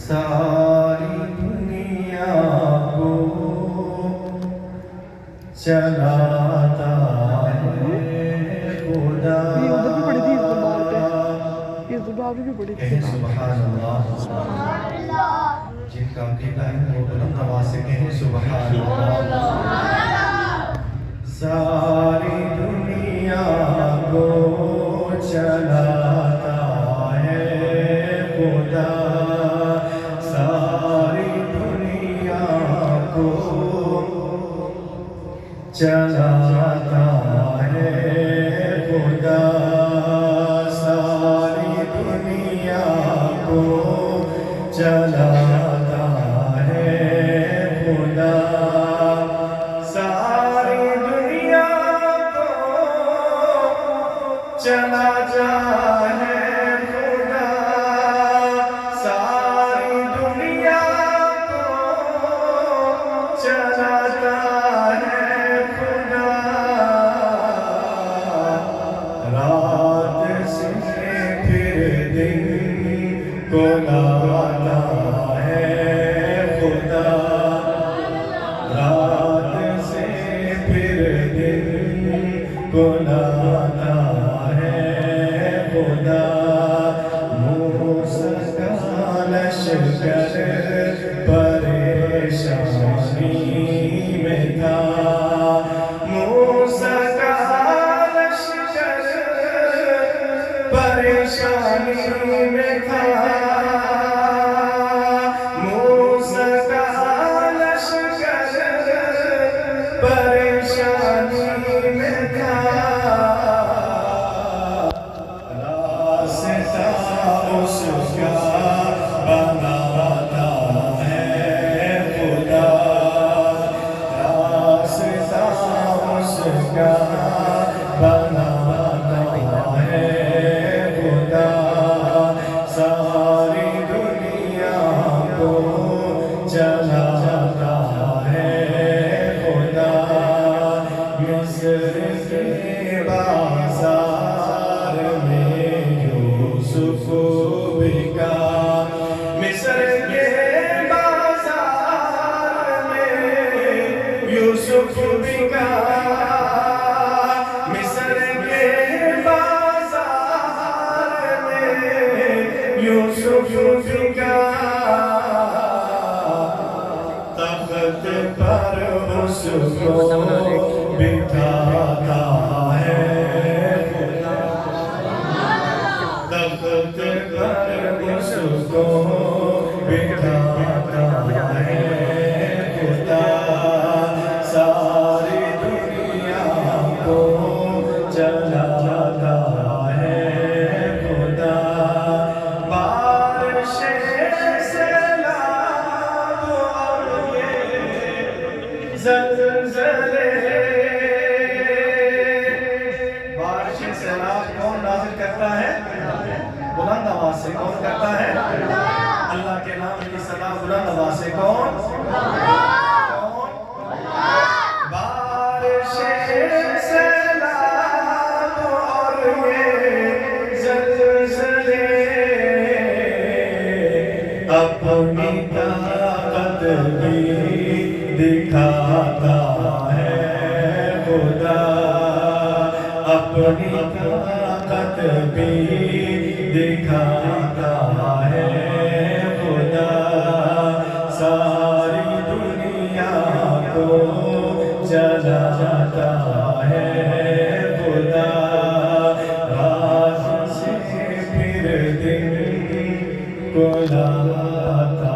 ساری دنیا کو چلاتا ہے خدا. یہ ادھر بھی پڑی تھی اس دربار پہ، اس دربار بھی پڑی تھی. کہیں سبحان اللہ. جن کا عقیدہ ہے وہ بلند آواز سے کہیں سبحان اللہ. ساری دنیا کو چلاتا ہے خدا. ساری دنیا کو چلاتا ہے خدا. ساری دنیا کو چلاتا ہے خدا. ساری دنیا کو چلا جائے خدا. ساری دنیا کو چلاتا ہے خدا. رات سے پھر دن کو لاتا ہے خدا. رات سے پھر دن کو لاتا ہے خدا. موسیٰ کا لشکر پریشانی میں تھا. موسیٰ کا لشکر پریشانی میں تھا. موسیٰ کا لشکر پریشانی میں تھا. راستہ اس کا بناتا ہے خدا. راستہ اس کا بناتا ہے خدا. ساری دنیا کو چلاتا ہے خدا. مصر کے بازار میں یوسف بکا. مصر کے بازار میں یوسف بکا. مصر کے بازار میں یوسف بکا. تخت پر اس کو بٹھاتا ہے خدا. تخت پر اس کو بٹھاتا ہے خدا. ساری دنیا کو چلاتا ہے خدا. بارش سیلاب اور یہ زلزلے. بارش سیلاب کون نازل کرتا ہے؟ بلند آواز سے کون کرتا ہے؟ اللہ کے نام کی صدا بلند آواز سے کون؟ بارش سیلاب اور یہ زلزلے اپنی طاقت بھی دکھاتا ہے خدا. اپنی طاقت بھی دکھاتا ہے خدا. ساری دنیا کو چلاتا ہے خدا. رات سے پھر دن کو لاتا